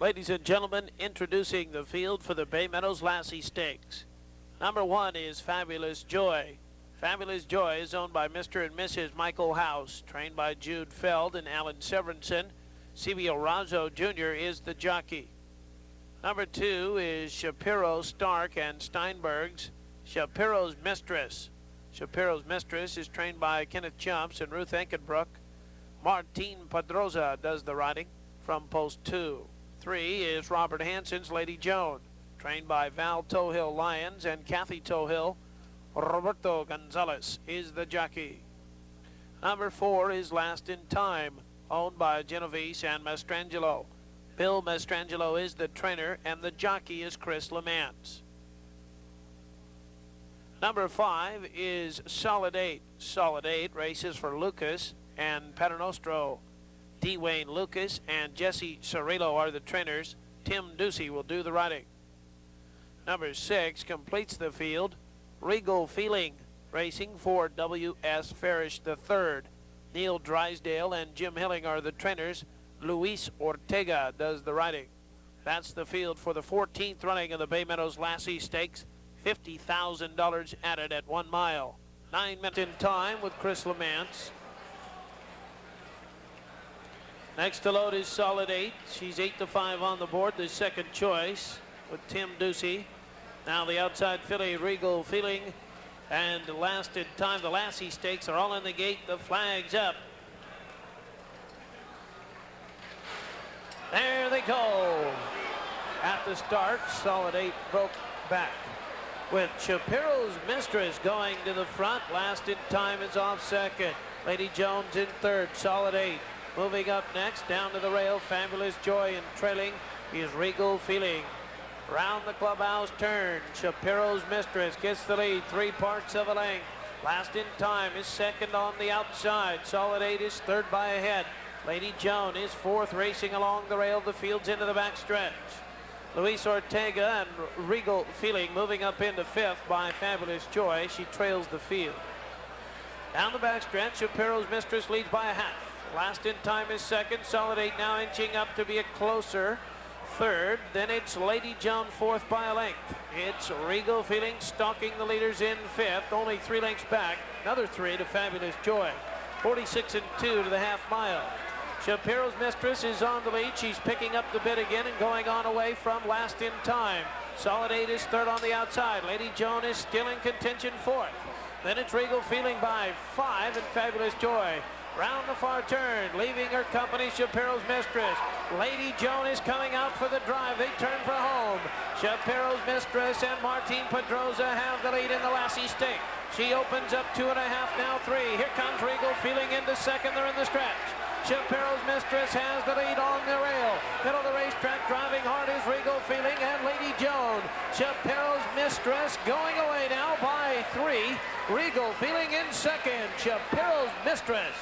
Ladies and gentlemen, introducing the field for the Meadows Lassie Stakes. Number 1 is Fabulous Joy. Fabulous Joy is owned by Mr. and Mrs. Michael House, trained by Jude Feld and Alan Severinsen. C.B.A. Razzo Jr. is the jockey. Number 2 is Shapiro, Stark, and Steinberg's Shapiro's Mistress. Shapiro's Mistress is trained by Kenneth Chumps and Ruth Enkenbrook. Martine Pedroza does the riding from post 2. 3 is Robert Hansen's Lady Joan, trained by Val Tohill Lyons and Kathy Tohill. Roberto Gonzalez is the jockey. Number 4 is Last in Time, owned by Genovese and Mastrangelo. Bill Mastrangelo is the trainer and the jockey is Chris Lamance. Number 5 is Solid 8. Solid 8 races for Lucas and Paternostro. D. Wayne Lucas and Jesse Cirillo are the trainers. Tim Doocy will do the riding. Number 6 completes the field. Regal Feeling, racing for W.S. Farish III. Neil Drysdale and Jim Hilling are the trainers. Luis Ortega does the riding. That's the field for the 14th running of the Meadows Lassie Stakes. $50,000 added at 1 mile. 9 minutes in time with Chris Lamance. Next to load is Solid 8. She's 8-5 on the board, the second choice with Tim Doocy. Now the outside filly, Regal Feeling, and Last in Time. The Lassie Stakes are all in the gate. The flag's up. There they go. At the start, Solid 8 broke back, with Shapiro's Mistress going to the front. Last in Time is off second. Lady Jones in third. Solid 8. Moving up next, down to the rail, Fabulous Joy, and trailing is Regal Feeling. Round the clubhouse turn, Shapiro's Mistress gets the lead, 3 parts of a length. Last in Time is second on the outside. Solid 8 is third by a head. Lady Joan is fourth, racing along the rail. The field's into the back stretch. Luis Ortega and Regal Feeling moving up into fifth by Fabulous Joy. She trails the field. Down the back stretch, Shapiro's Mistress leads by a half. Last in Time is second. Solid 8 now inching up to be a closer third. Then it's Lady Joan fourth by a length. It's Regal Feeling stalking the leaders in fifth. Only 3 lengths back. Another 3 to Fabulous Joy. 46 and 2 to the half mile. Shapiro's Mistress is on the lead. She's picking up the bit again and going on away from Last in Time. Solid 8 is third on the outside. Lady Joan is still in contention fourth. Then it's Regal Feeling by 5 and Fabulous Joy. Round the far turn, leaving her company, Shapiro's Mistress. Lady Joan is coming out for the drive. They turn for home. Shapiro's Mistress and Martine Pedroza have the lead in the Lassie Stake. She opens up 2.5, now 3. Here comes Regal Feeling into second. They're in the stretch. Shapiro's Mistress has the lead on the rail. Middle of the racetrack, driving hard is Regal Feeling and Lady Joan. Shapiro's Mistress going away now by 3. Regal Feeling in second. Shapiro's Mistress.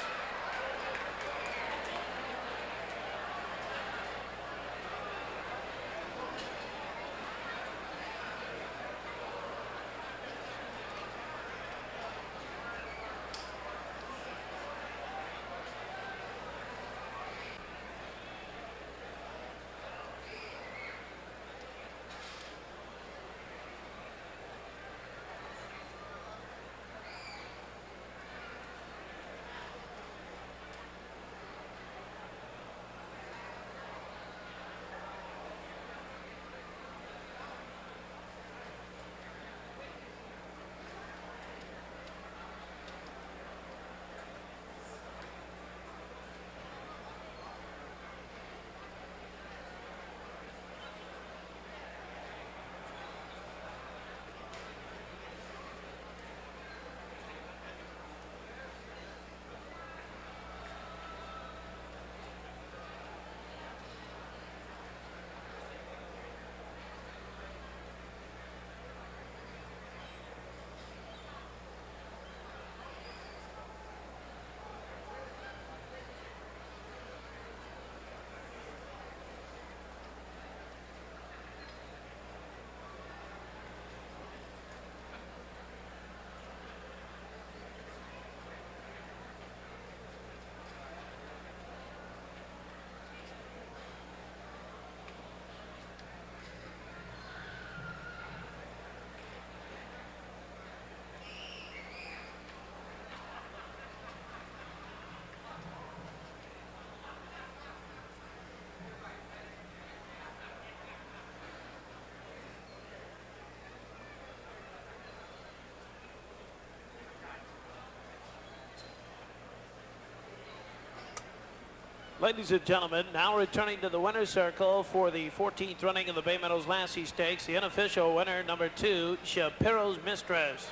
Ladies and gentlemen, now returning to the winner's circle for the 14th running of the Bay Meadows Lassie Stakes, the unofficial winner, number 2, Shapiro's Mistress.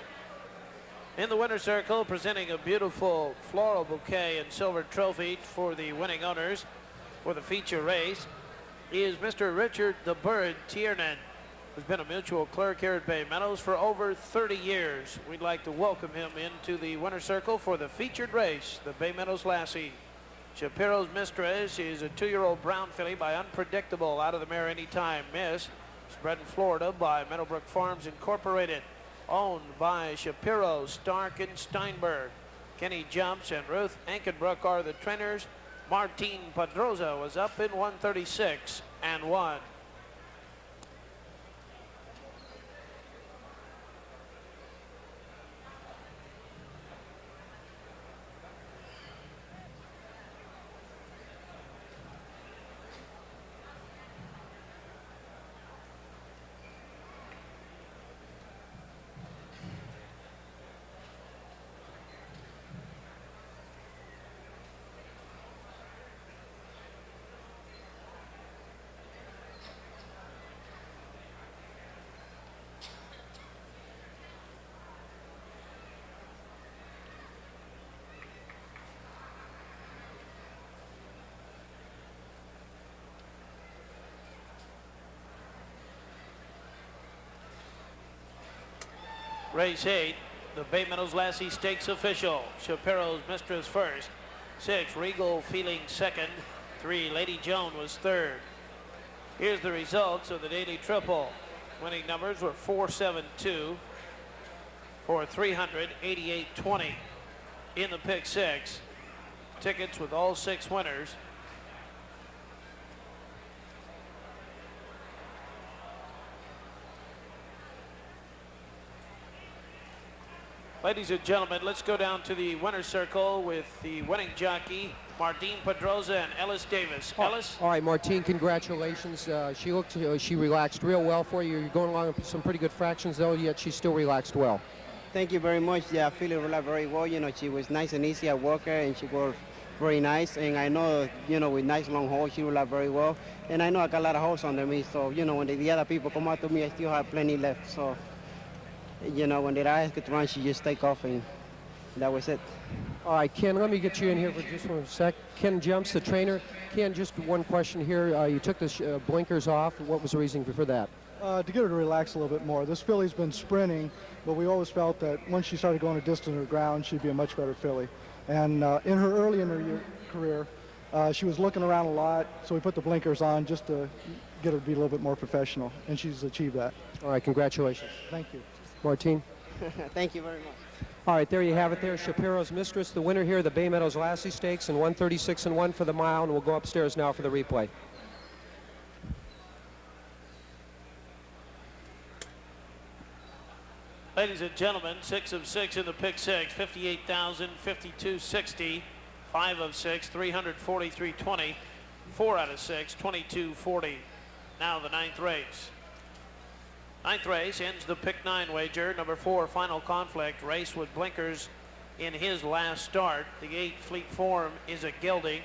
In the winner's circle, presenting a beautiful floral bouquet and silver trophy for the winning owners for the feature race, is Mr. Richard the Bird Tiernan, who's been a mutual clerk here at Bay Meadows for over 30 years. We'd like to welcome him into the winner's circle for the featured race, the Bay Meadows Lassie. Shapiro's Mistress is a 2-year-old brown filly by Unpredictable out of the mare Anytime Miss. It's bred in Florida by Meadowbrook Farms Incorporated. Owned by Shapiro, Stark, and Steinberg. Kenny Jumps and Ruth Ankenbrook are the trainers. Martin Pedroza was up in 136 and 1. Race 8, the Bay Meadows Lassie Stakes official. Shapiro's Mistress first. 6, Regal Feeling second. 3, Lady Joan was third. Here's the results of the daily triple. Winning numbers were 472 for 388.20. In the pick 6, tickets with all 6 winners. Ladies and gentlemen, let's go down to the winner's circle with the winning jockey, Martin Pedroza and Ellis Davis. Ellis? All right, Martin, congratulations. She relaxed real well for you. You're going along with some pretty good fractions, though, yet she still relaxed well. Thank you very much. Yeah, I feel it relaxed very well. You know, she was nice and easy at worker, and she was very nice. And I know, you know, with nice long horse, she relaxed very well. And I know I got a lot of horse under me, so, you know, when the other people come out to me, I still have plenty left. So, you know, when they ask her to run, she just take off, and that was it. All right, Ken, let me get you in here for just one sec. Ken Jumps, the trainer. Ken, just one question here. You took the blinkers off. What was the reason for that? To get her to relax a little bit more. This filly's been sprinting, but we always felt that once she started going a distance to the ground, she'd be a much better filly. And early in her career, she was looking around a lot, so we put the blinkers on just to get her to be a little bit more professional, and she's achieved that. All right, congratulations. Thank you. Martin? Thank you very much. All right, there you have it there. Shapiro's Mistress, the winner here, the Bay Meadows Lassie Stakes, and 136 and 1 for the mile, and we'll go upstairs now for the replay. Ladies and gentlemen, 6 of 6 in the pick 6, 58,000, 52.60. 5 of 6, 343.20. 4 out of 6, 22.40. Now the 9th race. 9th race ends the pick 9 wager. Number 4, Final Conflict, race with blinkers in his last start. The 8, Fleet Form, is a gelding.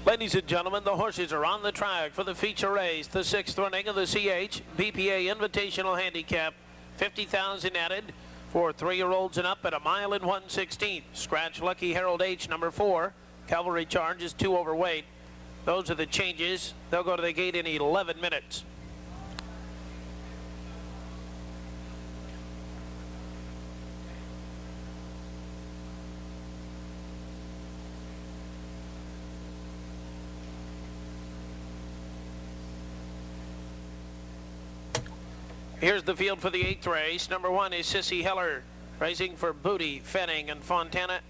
Ladies and gentlemen, the horses are on the track for the feature race, the 6th running of the C.H.B.P.A. Invitational Handicap. 50,000 added for 3-year-olds and up at 1 mile and 1/16. Scratch Lucky Harold H, number 4. Cavalry Charge is 2 overweight. Those are the changes. They'll go to the gate in 11 minutes. Here's the field for the 8th race. Number 1 is Sissy Heller, racing for Booty, Fanning, and Fontana,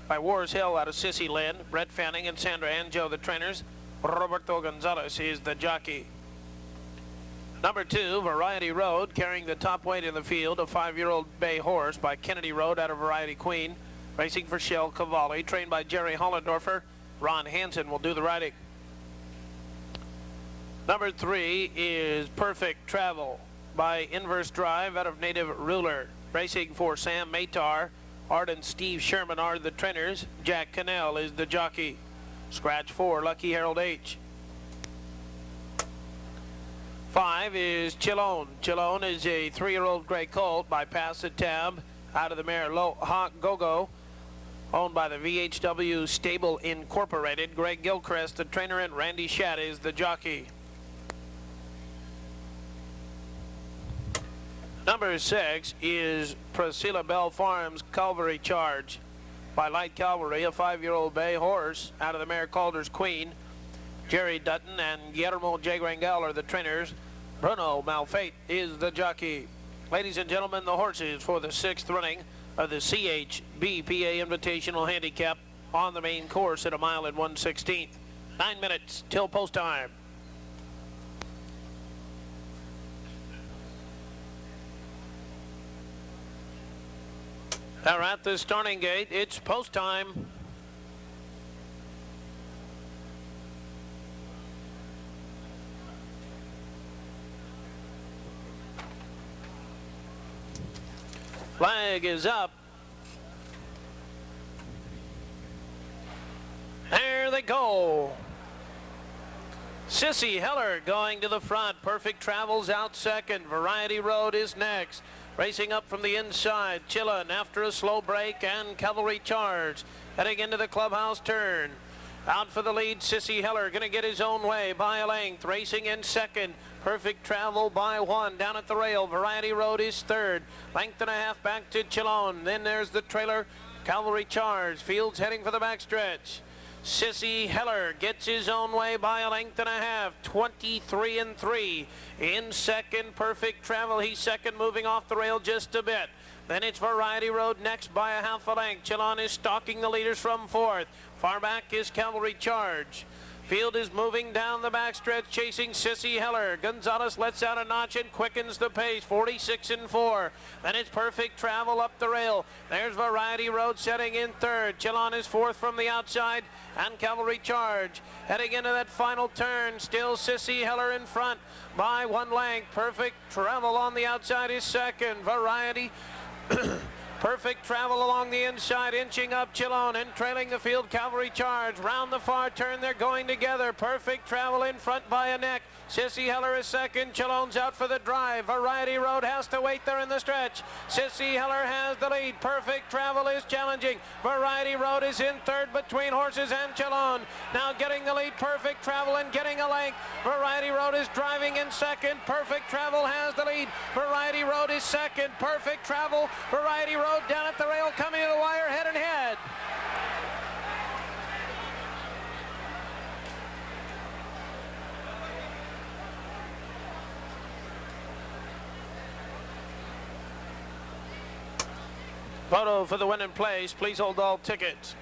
by Wars Hill out of Sissy Lynn. Brett Fanning and Sandra Anjo, the trainers. Roberto Gonzalez is the jockey. Number 2, Variety Road, carrying the top weight in the field, a 5-year-old bay horse by Kennedy Road out of Variety Queen, racing for Shell Cavalli, trained by Jerry Hollendorfer. Ron Hansen will do the riding. Number 3 is Perfect Travel by Inverse Drive out of Native Ruler. Racing for Sam Matar. Art and Steve Sherman are the trainers. Jack Kaenel is the jockey. Scratch 4, Lucky Harold H. 5 is Chillone. Chillone is a 3-year-old gray colt by Pass the Tab out of the mare Low Hawk Go-Go, owned by the VHW Stable Incorporated. Greg Gilchrist, the trainer, and Randy Shatt is the jockey. Number 6 is Priscilla Bell Farms Calvary Charge by Light Cavalry, a 5-year-old bay horse out of the mare Calder's Queen. Jerry Dutton and Guillermo J. Rangel are the trainers. Bruno Malfate is the jockey. Ladies and gentlemen, the horses for the 6th running of the C.H.B.P.A. Invitational Handicap on the main course at 1 mile and 1/16. 9 minutes till post time. They're at the starting gate. It's post time. Flag is up. There they go. Sissy Heller going to the front. Perfect Travels out second. Variety Road is next. Racing up from the inside, Chillin after a slow break, and Cavalry Charge heading into the clubhouse turn. Out for the lead, Sissy Heller going to get his own way by a length. Racing in second, Perfect Travel by 1. Down at the rail, Variety Road is third. Length and a half back to Chillon. Then there's the trailer, Cavalry Charge. Fields heading for the backstretch. Sissy Heller gets his own way by a length and a half, 23-3. In second, Perfect Travel. He's second, moving off the rail just a bit. Then it's Variety Road next by a half a length. Chillon is stalking the leaders from fourth. Far back is Cavalry Charge. Field is moving down the backstretch, chasing Sissy Heller. Gonzalez lets out a notch and quickens the pace, 46-4. Then it's Perfect Travel up the rail. There's Variety Road setting in third. Chillon is fourth from the outside, and Cavalry Charge heading into that final turn. Still Sissy Heller in front by 1 length. Perfect Travel on the outside is second. Variety Perfect Travel along the inside, inching up Chillon and trailing the field, Cavalry Charge. Round the far turn, they're going together. Perfect Travel in front by a neck. Sissy Heller is second. Chillon's out for the drive. Variety Road has to wait there in the stretch. Sissy Heller has the lead. Perfect Travel is challenging. Variety Road is in third between horses and Chillon. Now getting the lead, Perfect Travel, and getting a length. Variety Road is driving in second. Perfect Travel has the lead. Variety Road is second. Perfect Travel. Variety Road down at the rail, coming to the wire, head and head. Photo for the win in place. Please hold all tickets.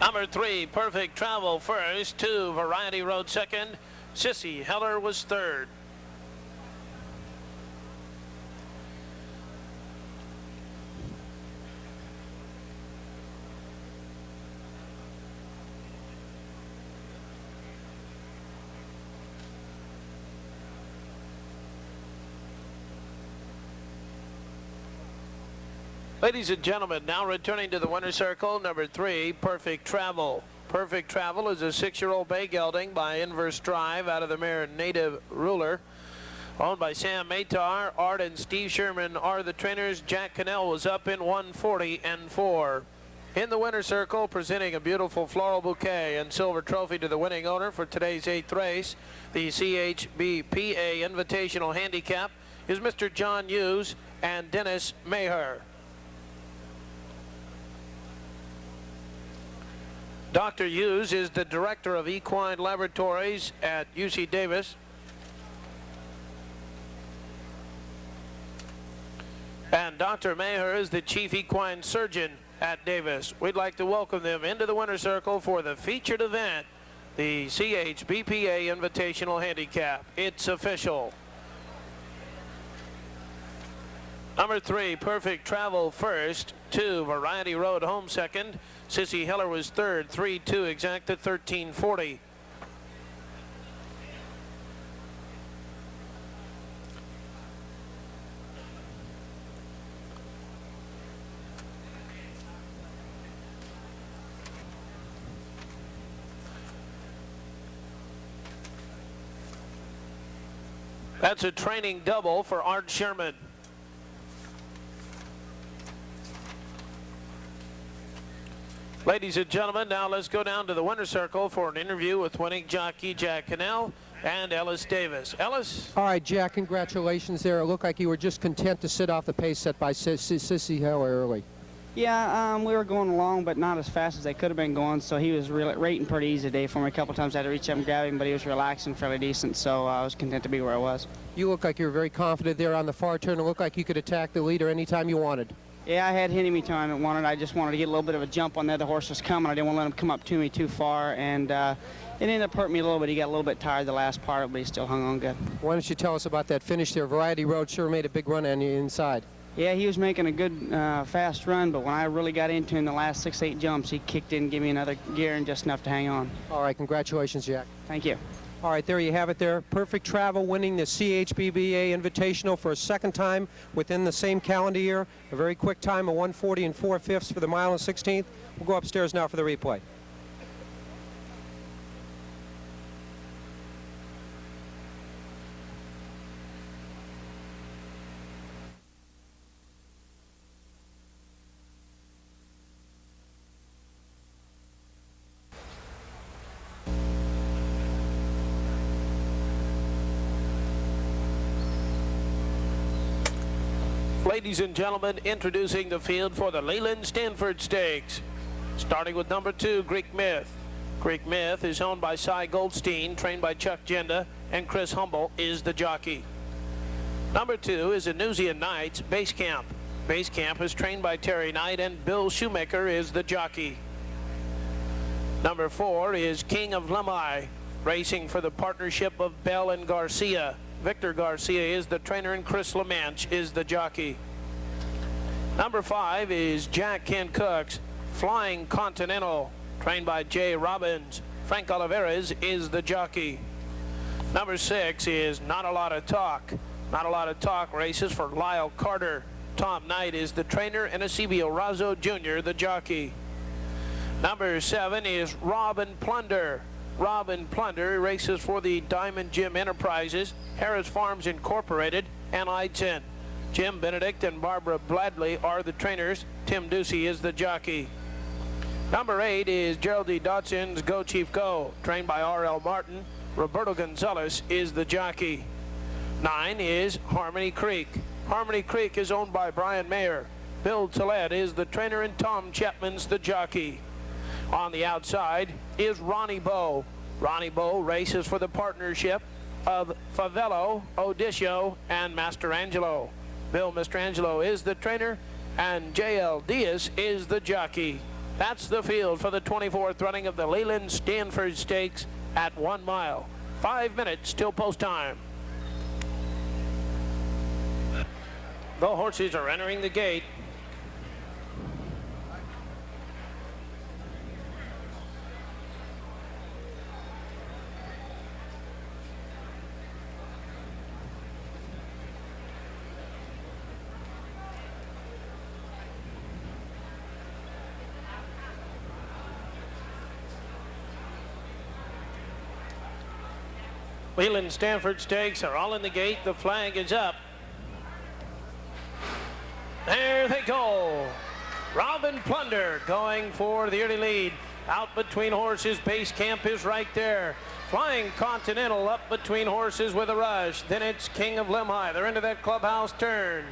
Number 3, Perfect Travel first. 2, Variety Road second. Sissy Heller was third. Ladies and gentlemen, now returning to the winner's circle, number 3, Perfect Travel. Perfect Travel is a 6-year-old bay gelding by Inverse Drive out of the mare Native Ruler. Owned by Sam Matar. Art and Steve Sherman are the trainers. Jack Kaenel was up in 140-4. In the winner's circle, presenting a beautiful floral bouquet and silver trophy to the winning owner for today's 8th race, the C.H.B.P.A. Invitational Handicap, is Mr. John Hughes and Dennis Maher. Dr. Hughes is the director of equine laboratories at UC Davis. And Dr. Maher is the chief equine surgeon at Davis. We'd like to welcome them into the winner's circle for the featured event, the C.H.B.P.A. Invitational Handicap. It's official. Number 3, Perfect Travel first. 2, Variety Road home second. Sissy Heller was third. 3-2 exacta 1340. That's a training double for Art Sherman. Ladies and gentlemen, now let's go down to the winner's circle for an interview with winning jockey Jack Kaenel and Ellis Davis. Ellis? All right, Jack, congratulations there. It looked like you were just content to sit off the pace set by Sissy Heller early. Yeah, we were going along, but not as fast as they could have been going, so he was rating pretty easy today for me. A couple times I had to reach up and grab him, but he was relaxing fairly decent, so I was content to be where I was. You look like you were very confident there on the far turn. It looked like you could attack the leader anytime you wanted. Yeah, I had hit him anytime I wanted. I just wanted to get a little bit of a jump on the other horse was coming. I didn't want to let him come up to me too far, and it ended up hurting me a little bit. He got a little bit tired the last part, but he still hung on good. Why don't you tell us about that finish there? Variety Road sure made a big run on you inside. Yeah, he was making a good, fast run, but when I really got into him the last 6-8 jumps, he kicked in, gave me another gear, and just enough to hang on. All right, congratulations, Jack. Thank you. All right, there you have it there. Perfect Travel winning the C.H.B.P.A. Invitational for a second time within the same calendar year. A very quick time of 140 4/5 for the mile and 16th. We'll go upstairs now for the replay. Ladies and gentlemen, introducing the field for the Leland Stanford Stakes. Starting with number 2, Greek Myth. Greek Myth is owned by Cy Goldstein, trained by Chuck Jenda, and Chris Hummel is the jockey. Number 2 is Anusian Knights, Base Camp. Base Camp is trained by Terry Knight, and Bill Shoemaker is the jockey. Number 4 is King of Lemhi, racing for the partnership of Bell and Garcia. Victor Garcia is the trainer, and Chris LeManche is the jockey. Number 5 is Jack Ken Cook's Flying Continental, trained by Jay Robbins. Frank Oliveras is the jockey. Number 6 is Not a Lot of Talk. Not a Lot of Talk races for Lyle Carter. Tom Knight is the trainer, and Eusebio Razzo Jr. the jockey. Number 7 is Robin Plunder. Robin Plunder races for the Diamond Jim Enterprises, Harris Farms Incorporated, and Idson. Jim Benedict and Barbara Bladley are the trainers. Tim Doocy is the jockey. Number 8 is Gerald D. Dodson's Go Chief Go, trained by R.L. Martin. Roberto Gonzalez is the jockey. 9 is Harmony Creek. Harmony Creek is owned by Brian Mayer. Bill Tillett is the trainer, and Tom Chapman's the jockey. On the outside is Ronnie Bow. Ronnie Bow races for the partnership of Favello, Odisio, and Mastrangelo. Bill Mastrangelo is the trainer, and J.L. Diaz is the jockey. That's the field for the 24th running of the Leland Stanford Stakes at 1 mile. 5 minutes till post time. The horses are entering the gate. Leland Stanford Stakes are all in the gate. The flag is up. There they go. Robin Plunder going for the early lead. Out between horses. Base Camp is right there. Flying Continental up between horses with a rush. Then it's King of Limhi. They're into that clubhouse turn.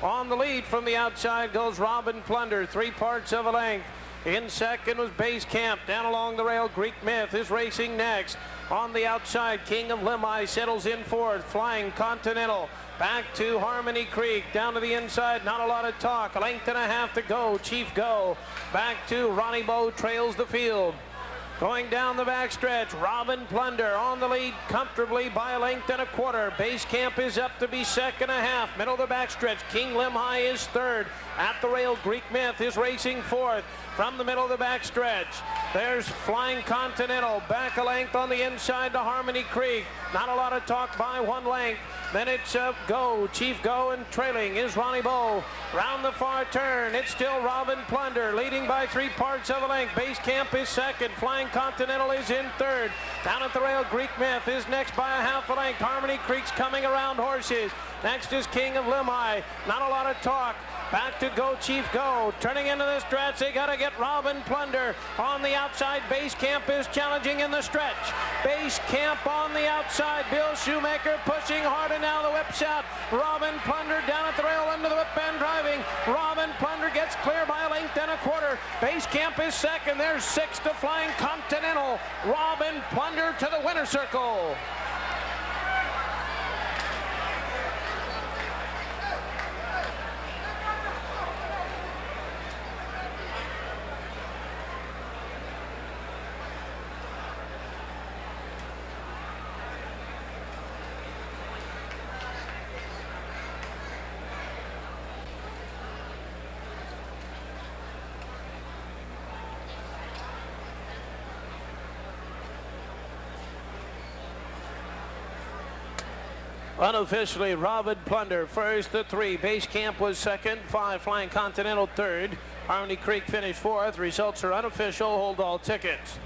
On the lead from the outside goes Robin Plunder, 3 parts of a length. In second was Base Camp. Down along the rail, Greek Myth is racing next. On the outside, King of Limhi settles in fourth. Flying Continental. Back to Harmony Creek. Down to the inside, not a lot of talk. A length and a half to go. Chief Go. Back to Ronnie Bow trails the field. Going down the backstretch, Robin Plunder on the lead comfortably by a length and a quarter. Base Camp is up to be second and a half. Middle of the backstretch, King Limhi is third. At the rail, Greek Myth is racing fourth. From the middle of the backstretch, there's Flying Continental. Back a length on the inside to Harmony Creek. Not a lot of talk by 1 length. Then it's Go, Chief Go, and trailing is Ronnie Bow. Round the far turn, it's still Robin Plunder, leading by 3 parts of a length. Base Camp is second, Flying Continental is in third. Down at the rail, Greek Myth is next by a half a length. Harmony Creek's coming around horses. Next is King of Limhi. Not a lot of talk. Back to Go, Chief Go. Turning into the stretch, they got to get Robin Plunder. On the outside, Base Camp is challenging in the stretch. Base Camp on the outside. Bill Shoemaker pushing hard, and now the whip's out. Robin Plunder down at the rail under the whip band driving. Robin Plunder gets clear by a length and a quarter. Base Camp is second. There's 6 to Flying Continental. Robin Plunder to the winner's circle. Unofficially, Robin Plunder first, the 3. Base Camp was second, 5 Flying Continental third. Harmony Creek finished fourth. Results are unofficial. Hold all tickets.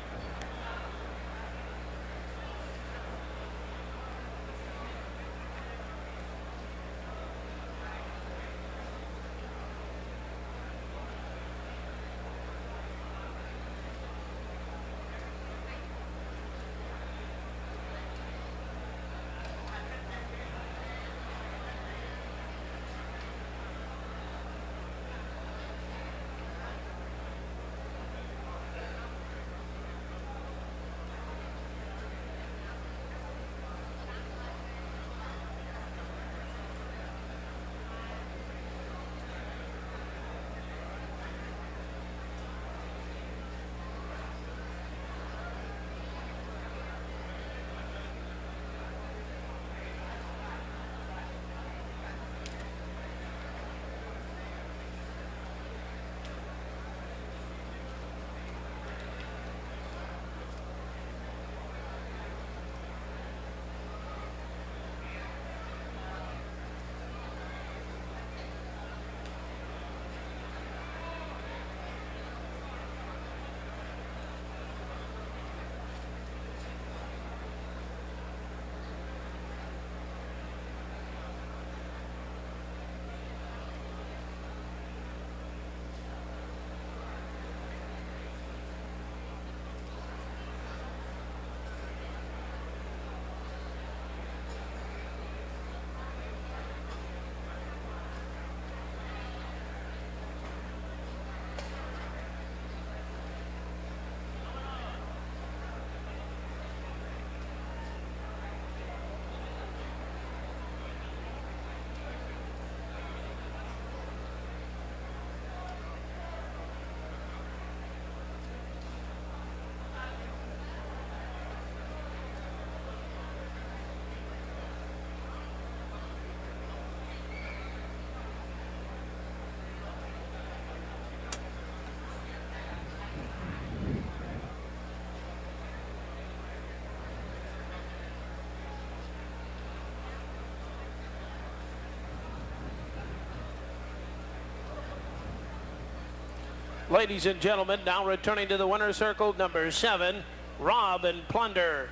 Ladies and gentlemen, now returning to the winner's circle, number 7, Robin Plunder.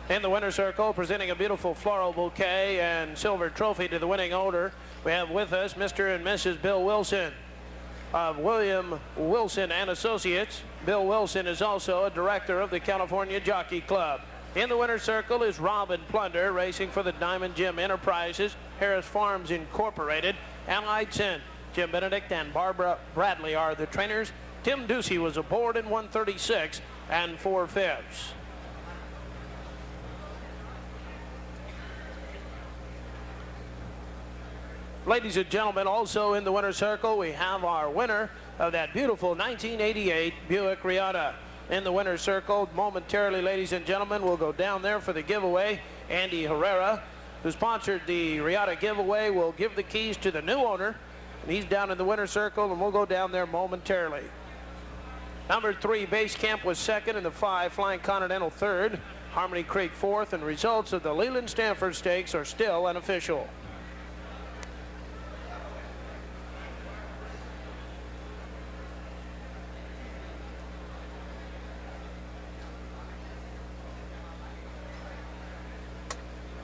In the winner's circle, presenting a beautiful floral bouquet and silver trophy to the winning owner, we have with us Mr. and Mrs. Bill Wilson of William Wilson and Associates. Bill Wilson is also a director of the California Jockey Club. In the winner's circle is Robin Plunder, racing for the Diamond Jim Enterprises, Harris Farms Incorporated, and Hansen. Jim Benedict and Barbara Bradley are the trainers. Tim Doocy was aboard in 136 and 4/5. Ladies and gentlemen, also in the winner's circle, we have our winner of that beautiful 1988 Buick Regatta. In the winner's circle, momentarily, ladies and gentlemen, we'll go down there for the giveaway. Andy Herrera, who sponsored the Regatta giveaway, will give the keys to the new owner. And he's down in the winner's circle, and we'll go down there momentarily. Number 3, Base Camp was second, and the 5, Flying Continental third, Harmony Creek fourth, and results of the Leland Stanford Stakes are still unofficial.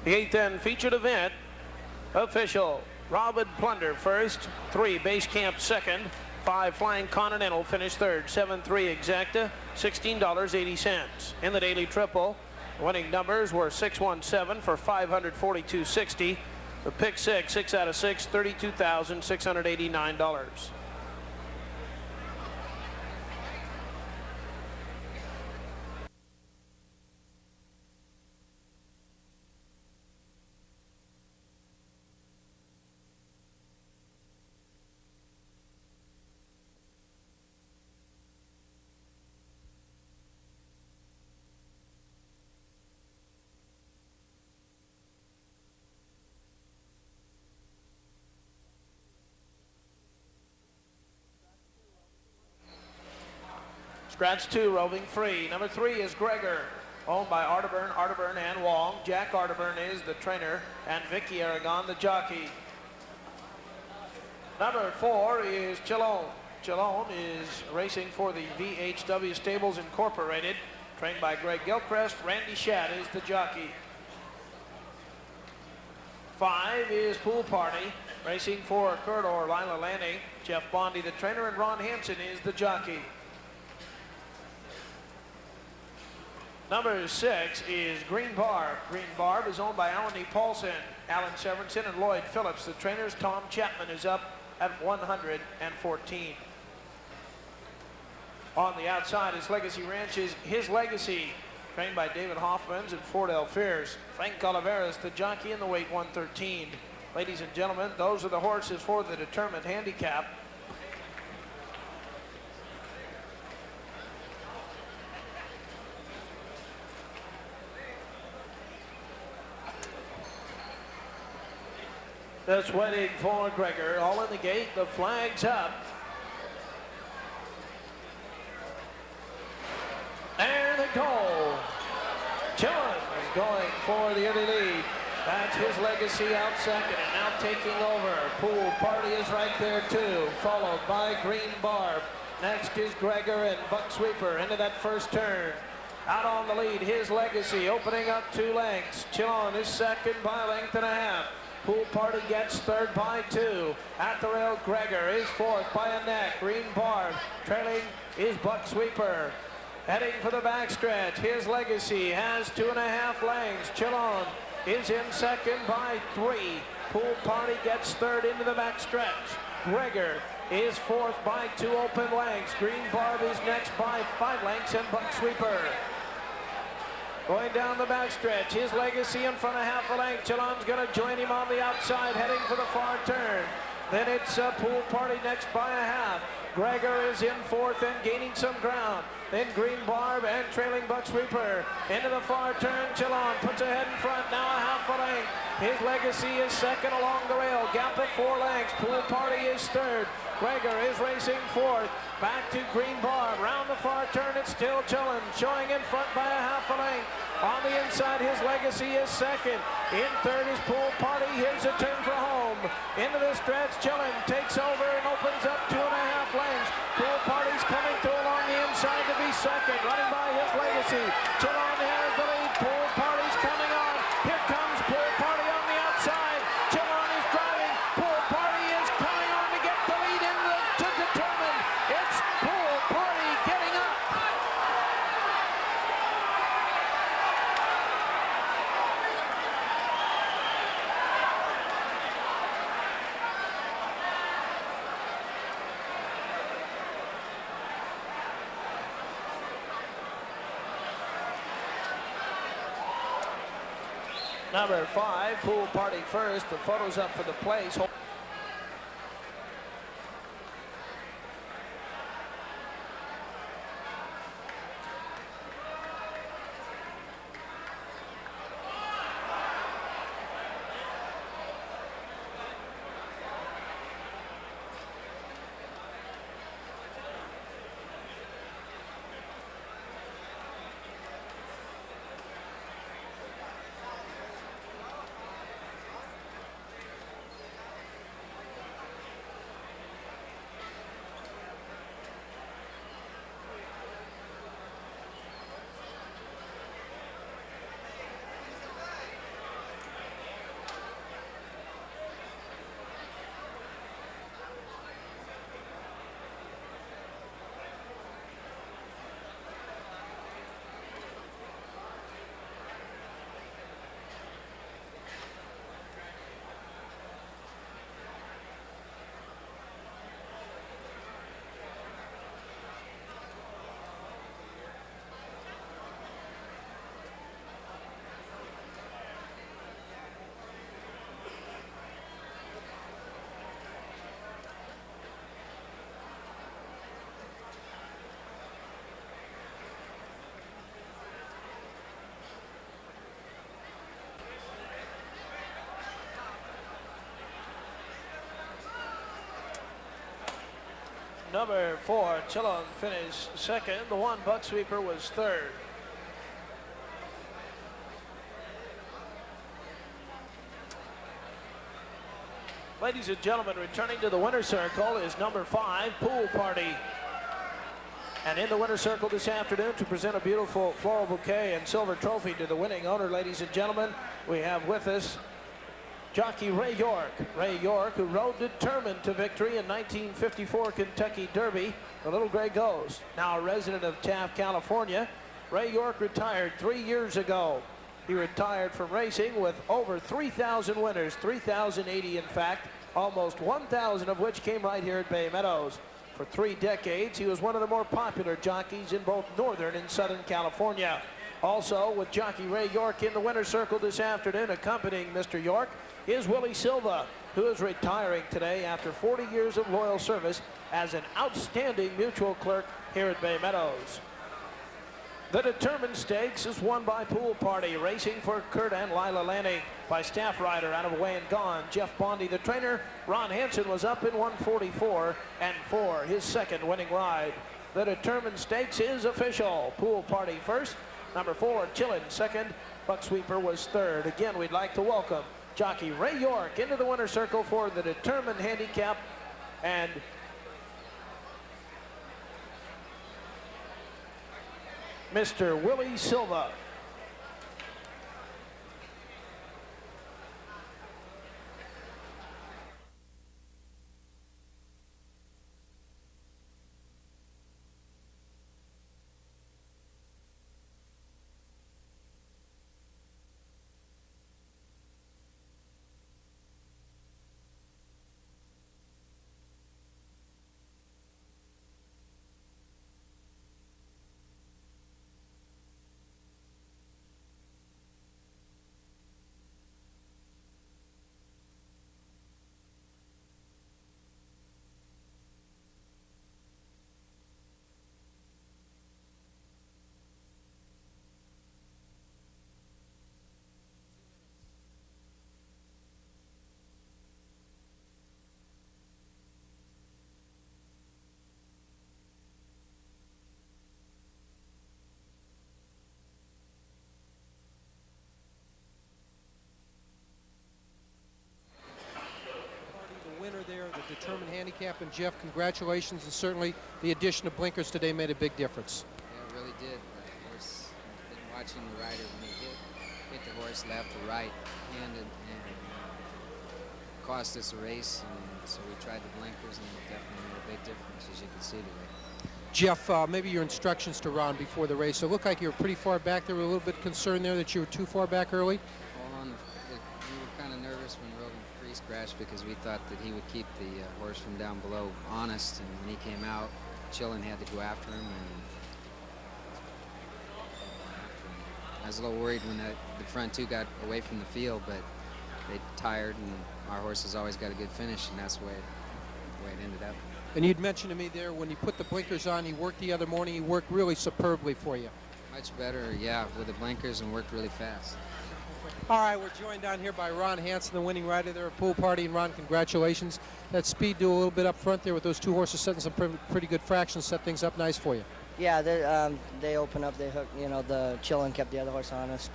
The 8th and featured event, official. Robin Plunder first, 3 Base Camp second, 5 Flying Continental finished third, 7-3 Exacta, $16.80. In the daily triple, winning numbers were 617 for $542.60. The pick 6 out of 6, $32,689. Scratch 2, roving free. Number 3 is Gregor, owned by Arterburn and Wong. Jack Arterburn is the trainer, and Vicky Aragon, the jockey. Number 4 is Chillon. Chillon is racing for the VHW Stables Incorporated, trained by Greg Gilchrist. Randy Shadd is the jockey. 5 is Pool Party, racing for Corridor Lila Lanning. Jeff Bonde, the trainer, and Ron Hansen is the jockey. Number 6 is Green Barb. Green Barb is owned by Alan E. Paulson, Alan Severinson, and Lloyd Phillips. The trainers, Tom Chapman, is up at 114. On the outside is Legacy Ranch's His Legacy, trained by David Hoffmans and Ford L. Fears. Frank Oliveras, the jockey, in the weight 113. Ladies and gentlemen, those are the horses for the determined handicap. Just waiting for Gregor. All in the gate. The flag's up. And the goal. Chillon is going for the early lead. That's His Legacy out second, and now taking over. Pool Party is right there too, followed by Green Barb. Next is Gregor and Buck Sweeper into that first turn. Out on the lead, His Legacy opening up 2 lengths. Chillon is second by a length and a half. Pool Party gets third by 2. At the rail, Gregor is fourth by a neck. Green Barb trailing is Buck Sweeper. Heading for the backstretch, His Legacy has 2.5 lengths. Chillon is in second by 3. Pool Party gets third into the backstretch. Gregor is fourth by 2 open lengths. Green Barb is next by 5 lengths, and Buck Sweeper. Going down the backstretch, His Legacy in front of half a length. Chillon's going to join him on the outside, heading for the far turn. Then it's Pool Party next by a half. Gregor is in fourth and gaining some ground. Then Green Barb and trailing Buck Sweeper. Into the far turn, Chillon puts ahead in front, now a half a length. His Legacy is second along the rail, gap of 4 lengths. Pool Party is third. Gregor is racing fourth. Back to Green Barb. Round the far turn, it's still Chillon, showing in front by a half a length. On the inside, His Legacy is second. In third is Pool Party. Here's a turn for home. Into the stretch, Chillon takes over and opens up 2.5 lengths. Pool Party's coming through along the inside to be second. Running by His Legacy. Chillon has the lead. Pool Party's Number 5, Pool Party first. The photo's up for the place. Number 4, Chillon finished second. The 1, Buck Sweeper, was third. Ladies and gentlemen, returning to the winner's circle is number 5, Pool Party. And in the winner's circle this afternoon to present a beautiful floral bouquet and silver trophy to the winning owner, ladies and gentlemen, we have with us jockey Ray York. Ray York, who rode determined to victory in 1954 Kentucky Derby, the Little Gray Ghost. Now a resident of Taft, California, Ray York retired 3 years ago. He retired from racing with over 3,000 winners, 3,080 in fact, almost 1,000 of which came right here at Bay Meadows. For 3 decades, he was one of the more popular jockeys in both Northern and Southern California. Also, with jockey Ray York in the winner's circle this afternoon, accompanying Mr. York, is Willie Silva, who is retiring today after 40 years of loyal service as an outstanding mutual clerk here at Bay Meadows. The Determined Stakes is won by Pool Party, racing for Kurt and Lila Lanning by staff rider out of Away and Gone, Jeff Bonde. The trainer, Ron Hansen, was up in 144 and 4, his second winning ride. The Determined Stakes is official. Pool Party first, number 4, Chillin second, Buck Sweeper was third. Again, we'd like to welcome jockey Ray York into the winner's circle for the Determined Handicap, and Mr. Willie Silva. The Determined Handicap, and Jeff, congratulations, and certainly the addition of blinkers today made a big difference. Yeah, it really did. The horse, been watching the rider when he hit the horse left or right handed, and cost us a race, and so we tried the blinkers, and it definitely made a big difference, as you can see today. Jeff, maybe your instructions to Ron before the race. So it looked like you were pretty far back there. We were a little bit concerned there that you were too far back early. We were kind of nervous when Rogan free scratched because we thought that he would keep the horse from down below honest, and when he came out, Chillin had to go after him, and I was a little worried when the front two got away from the field, but they tired, and our horses always got a good finish, and that's the way it ended up. And you'd mentioned to me there when you put the blinkers on, he worked the other morning, he worked really superbly for you. Much better, yeah, with the blinkers, and worked really fast. All right, we're joined down here by Ron Hansen, the winning rider there at Pool Party. And Ron, congratulations. That speed do a little bit up front there with those two horses setting some pretty good fractions, set things up nice for you. Yeah, they opened up, they hooked, you know, the chillin' kept the other horse honest.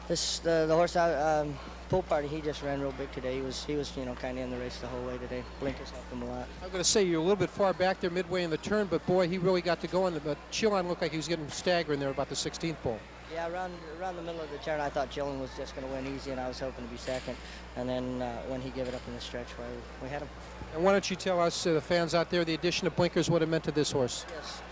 The horse out, Pool Party, he just ran real big today. He was you know, kind of in the race the whole way today. Blinkers helped him a lot. I'm going to say you're a little bit far back there midway in the turn, but boy, he really got to go on. But Chillin looked like he was getting staggering there about the 16th pole. Yeah, around the middle of the turn, I thought Chillin was just going to win easy, and I was hoping to be second. And then when he gave it up in the stretch, we had him. And why don't you tell us, the fans out there, the addition of blinkers, what it meant to this horse?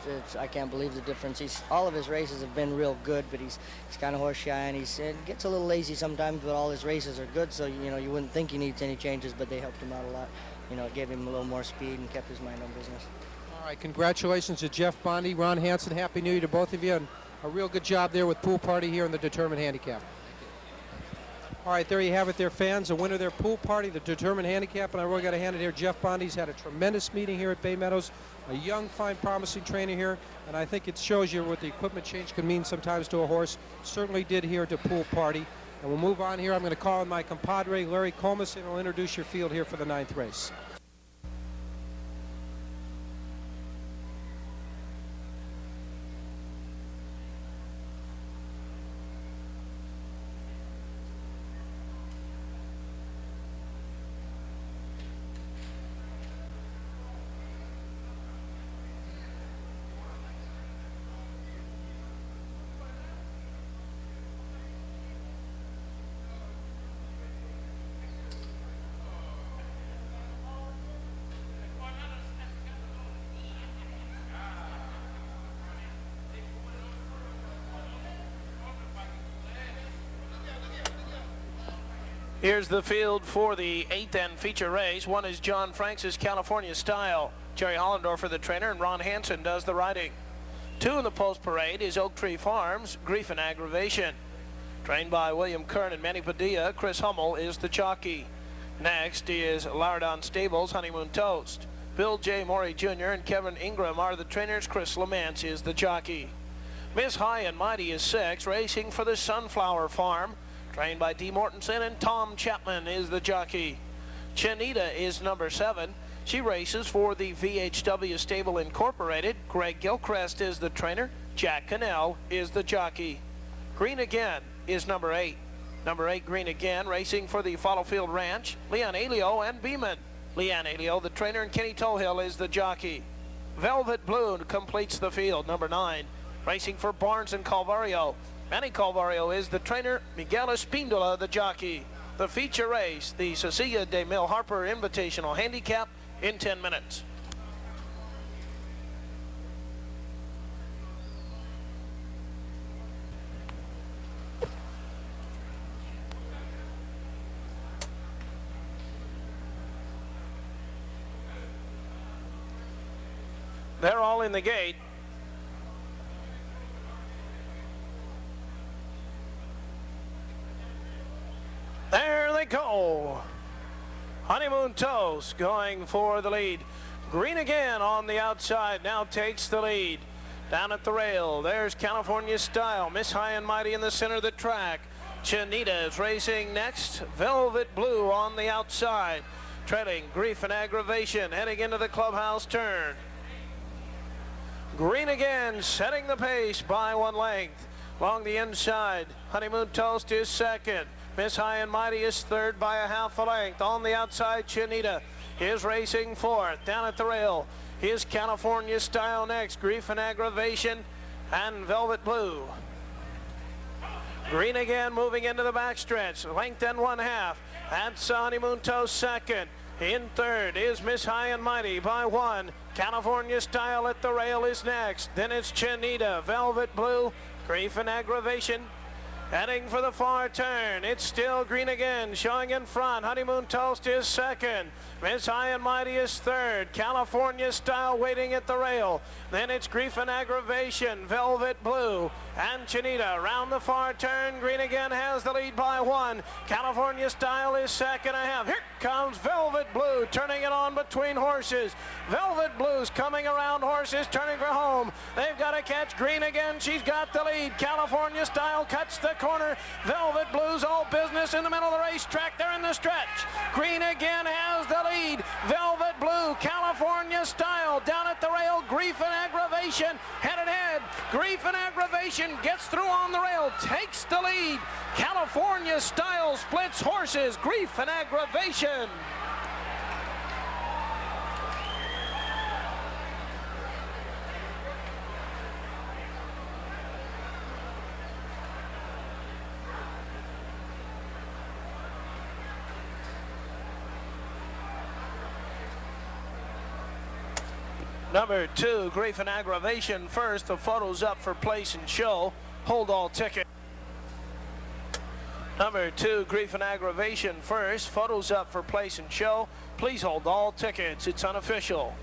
Yes, I can't believe the difference. All of his races have been real good, but he's kind of horse shy, and he gets a little lazy sometimes, but all his races are good, so you know, you wouldn't think he needs any changes, but they helped him out a lot. You know, it gave him a little more speed and kept his mind on business. All right, congratulations to Jeff Bonde, Ron Hansen. Happy New Year to both of you, and a real good job there with Pool Party here in the Determined Handicap. All right, there you have it there, fans. The winner there, Pool Party, the Determined Handicap, and I really got to hand it here. Jeff Bonde's had a tremendous meeting here at Bay Meadows. A young, fine, promising trainer here, and I think it shows you what the equipment change can mean sometimes to a horse. Certainly did here to Pool Party. And we'll move on here. I'm going to call in my compadre, Larry Comas, and I'll introduce your field here for the 9th race. Here's the field for the 8th and feature race. One is John Franks' California Style. Jerry Hollendorfer, the trainer, and Ron Hansen does the riding. 2 in the post parade is Oak Tree Farms, Griefnaggrevation. Trained by William Currin and Manny Padilla, Chris Hummel is the jockey. Next is Lardon Stables, Honeymoon Toast. Bill J. Morey Jr. and Kevin Ingram are the trainers. Chris Lamance is the jockey. Miss High and Mighty is 6, racing for the Sunflower Farm. Trained by D. Mortensen, and Tom Chapman is the jockey. Chinita is number 7. She races for the VHW Stable Incorporated. Greg Gilchrist is the trainer. Jack Kaenel is the jockey. Green Again is number 8. Number 8, Green Again, racing for the Followfield Ranch. Leon Alio and Beeman. Leon Alio, the trainer, and Kenny Tohill is the jockey. Velvet Blue completes the field. Number 9, racing for Barnes and Calvario. Manny Calvario is the trainer, Miguel Espíndola the jockey. The feature race, the Cecilia de Mille Harper Invitational Handicap, in 10 minutes. They're all in the gate. There they go. Honeymoon Toast going for the lead. Green Again on the outside now takes the lead. Down at the rail, there's California Style. Miss High and Mighty in the center of the track. Chinita is racing next. Velvet Blue on the outside. Trailing Griefnaggrevation, heading into the clubhouse turn. Green Again setting the pace by 1 length. Along the inside, Honeymoon Toast is second. Miss High and Mighty is third by a half a length. On the outside, Chinita is racing fourth. Down at the rail is California Style next. Griefnaggrevation and Velvet Blue. Green Again moving into the backstretch. Length and 1/2. That's Honeymoon Toast second. In third is Miss High and Mighty by 1. California Style at the rail is next. Then it's Chinita, Velvet Blue, Griefnaggrevation, Heading for the far turn, it's still green again, showing in front. Honeymoon Toast is second. Miss High and Mighty is third. California Style waiting at the rail. Then it's Grief and Aggravation, Velvet Blue, and Chinita. Round the far turn, green again has the lead by 1. California Style is second and a half. Here comes Velvet Blue, turning it on between horses. Velvet Blue's coming around horses, turning for home. They've got to catch green again. She's got the lead. California Style cuts the corner. Velvet Blue's all business in the middle of the racetrack. They're in the stretch. Green again has the lead. Velvet Blue, California Style down at the rail. Grief and Aggravation headed ahead. Grief and Aggravation gets through on the rail, takes the lead. California Style splits horses. Grief and Aggravation. Number 2, Grief and Aggravation first. The photo's up for place and show. Hold all ticket. Number 2, Grief and Aggravation first. Photos up for place and show. Please hold all tickets. It's unofficial.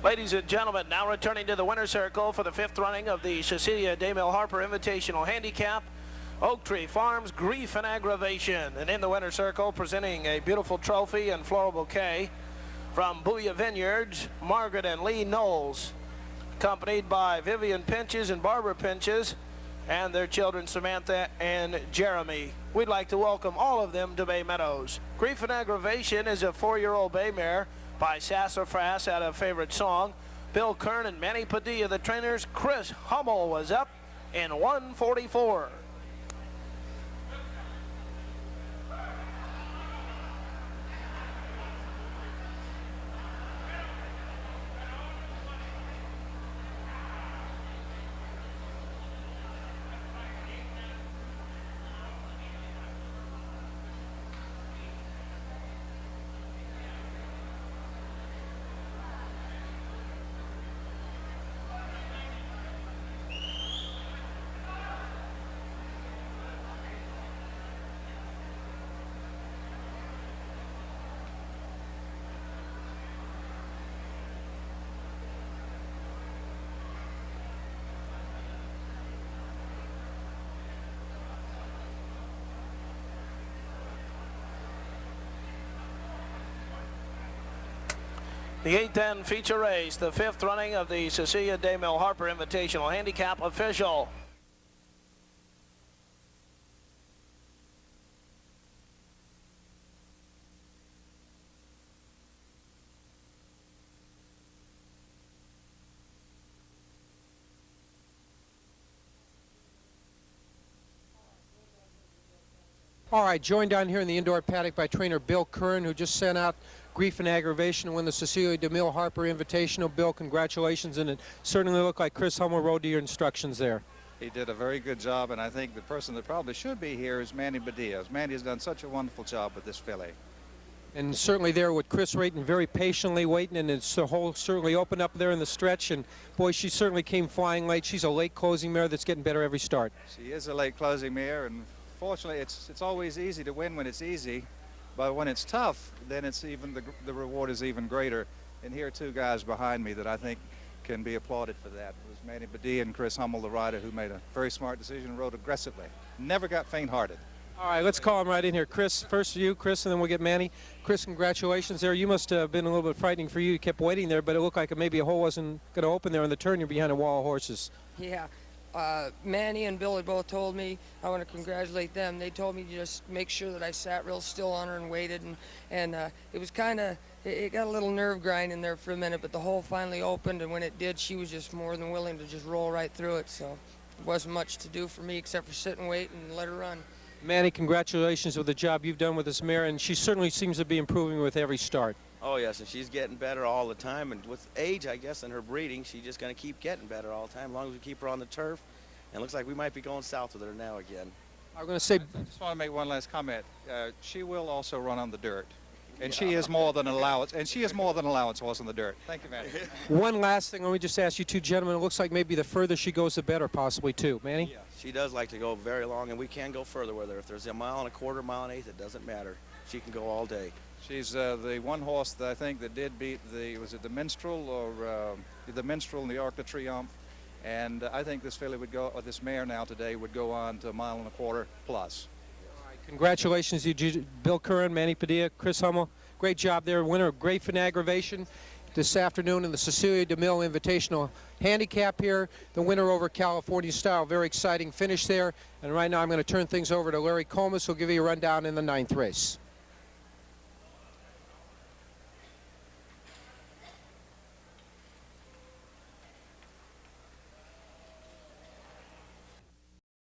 Ladies and gentlemen, now returning to the winner's circle for the 5th running of the Cecilia de Mille Harper Invitational Handicap. Oak Tree Farms, Grief and Aggravation. And in the winner's circle, presenting a beautiful trophy and floral bouquet from Booyah Vineyards, Margaret and Lee Knowles, accompanied by Vivian Pinches and Barbara Pinches, and their children Samantha and Jeremy. We'd like to welcome all of them to Bay Meadows. Grief and Aggravation is a 4-year-old bay mare by Sassafras out of Favorite Song. Bill Currin and Manny Padilla, the trainers. Chris Hummel was up in 144. The 8th and feature race, the 5th running of the Cecilia de Mille Harper Invitational Handicap official. All right, joined down here in the indoor paddock by trainer Bill Currin, who just sent out Griefnaggrevation to win the Cecilia de Mille Harper Invitational. Bill, congratulations, and it certainly looked like Chris Hummel rode to your instructions there. He did a very good job, and I think the person that probably should be here is Manny Padilla. Manny has done such a wonderful job with this filly. And certainly there with Chris waiting very patiently waiting, and it's the hole certainly opened up there in the stretch, and boy, she certainly came flying late. She's a late closing mare that's getting better every start. She is a late closing mare, and fortunately it's always easy to win when it's easy, but when it's tough, then it's even the reward is even greater. And here are two guys behind me that I think can be applauded for that. It was Manny Padilla and Chris Hummel, the rider, who made a very smart decision and rode aggressively. Never got faint-hearted. All right, let's call him right in here. Chris, first you, Chris, and then we'll get Manny. Chris, congratulations there. You must have been a little bit frightening for you. You kept waiting there, but it looked like maybe a hole wasn't going to open there in the turn. You're behind a wall of horses. Yeah. Manny and Billy both told me, I want to congratulate them. They told me to just make sure that I sat real still on her and waited, and it was kind of, it got a little nerve grinding there for a minute, but the hole finally opened, and when it did, she was just more than willing to just roll right through it, so it wasn't much to do for me except for sit and wait and let her run. Manny, congratulations with the job you've done with this mare, and she certainly seems to be improving with every start. Oh, yes, and she's getting better all the time. And with age, I guess, and her breeding, she's just going to keep getting better all the time, as long as we keep her on the turf. And it looks like we might be going south with her now again. I'm going to say... I just want to make one last comment. She will also run on the dirt. And she is more than allowance. And she is more than allowance was on the dirt. Thank you, Manny. One last thing, let me just ask you two gentlemen. It looks like maybe the further she goes, the better, possibly, too. Manny? Yeah, she does like to go very long, and we can go further with her. If there's a mile and a quarter, mile and eighth, it doesn't matter. She can go all day. She's the one horse that I think that did beat was it the Minstrel or the Minstrel in the Arc de Triomphe? And I think this filly would go, or this mare now today would go on to a mile and a quarter plus. All right, congratulations to you, Bill Currin, Manny Padilla, Chris Hummel. Great job there. Winner of Griefnaggrevation this afternoon in the Cecilia de Mille Invitational Handicap here. The winner over California Style. Very exciting finish there. And right now I'm going to turn things over to Larry Comas, who'll give you a rundown in the 9th race.